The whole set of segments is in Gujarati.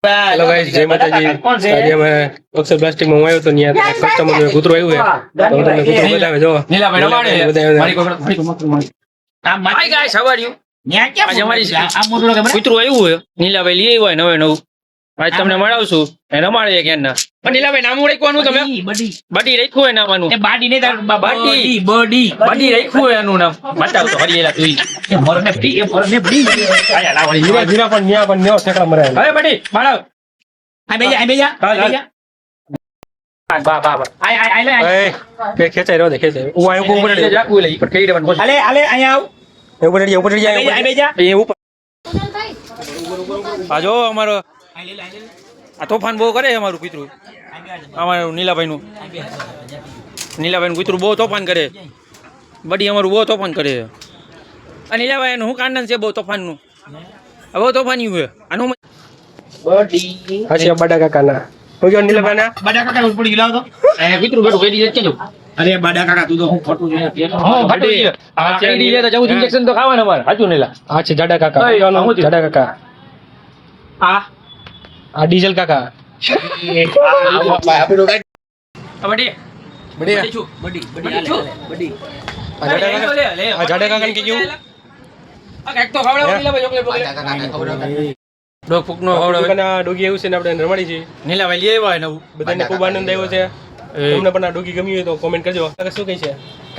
હેલો ગાઈસ, જય માતાજી. આજે અમે અક્ષર પ્લાસ્ટિક માં આવ્યો તો ત્યાં કસ્ટમર નું કૂતરો આવ્યું છે તો તમને કૂતરો બતાવે. જો નીલાભાઈ રમાડે મારી કોઈ hi guys, how are you? આજે અમારી કૂતરો આવ્યું છે, નીલાભાઈ લઈ આવ્યા નવે નવું. આજ તમને મળાવશું એ રમાડે કે ના. પણ નીલાભાઈ નામ રાખવાનું તમે બડી રાખ્યું હોય નામનું એ બાડી ને બડી બડી બડી રાખ્યું હોય એનું નામ બતાવ તો હરિયેલા તું એ મરને બડી એ મરને બડી આયા લાવણી ધીરા ધીરા પણ ન્યા પણ ન્યો ઠેકડા મરે. હવે બડી માળાવ આ બેજા બા બા બા આય લે કે ખેચાઈ રહ્યો દે ખેચાઈ હું આ ઉપર પડે જાકુ લે પર કઈ દેવાનું અલે અલે અહીંયા આવ ઉપર જાય આય બેજા એ ઉપર આ જો અમારો આ તોફાન બહુ કરે અમારું કૂતરું. અમારું નીલાભાઈ નું કૂતરું બહુ તોફાન કરે. બડી અમારું બહુ તોફાન કરે. આ નીલાભાઈ નું શું કાંડન છે બહુ તોફાન નું? બહુ તોફાની હોય આનું બડી. અચ્છા બડા કાકાના હું જો નીલાભાઈ ના બડા કાકા ઉપર પડી લાવ તો એ કૂતરું બેઠું કરી દે કેજો. અરે બડા કાકા તું તો હું ખોટું છે હો બડી આ ચેડી લે તો જવું ઇન્જેક્શન તો ખાવાનું અમાર સાચું નીલા. આ છે જાડા કાકા જાડા કાકા આ ડીઝલ કાકા બડી બડી બડી બડી આ જાડા કાકા ને કીધું આ કાક તો ખાવડાવ નીલાભાઈ ચોકલેટ ડોગ ફૂક નો ખાવડાવ કના ડોગી આવ્યું છે ને આપણે રમાડી છે. નીલાભાઈ લઈ આવ્યા નવું બધાને ખૂબ આનંદ આવ્યો છે. તમને પણ આ ડોગી ગમી હોય તો કોમેન્ટ કરજો. કાકા શું કહે છે?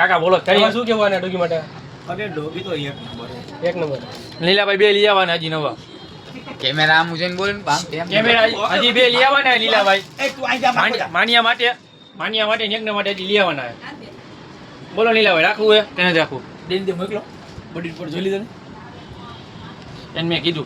કાકા બોલો તારી શું કહેવું આના ડોગી માટે? અરે ડોગી તો એક નંબર. નીલાભાઈ બે લઈ આવવાના હજી નવા કેમેરા આમ ઉજન બોલ કેમેરા હજી બે લઈ આવવાના નીલાભાઈ. માનિયા માટે એકના માટે હજી લઈ આવવાના. બોલો નીલાભાઈ રાખવું હે તેને રાખવું દે મોકલો બડી પર જોઈ લીધો ને એને મેં કીધું.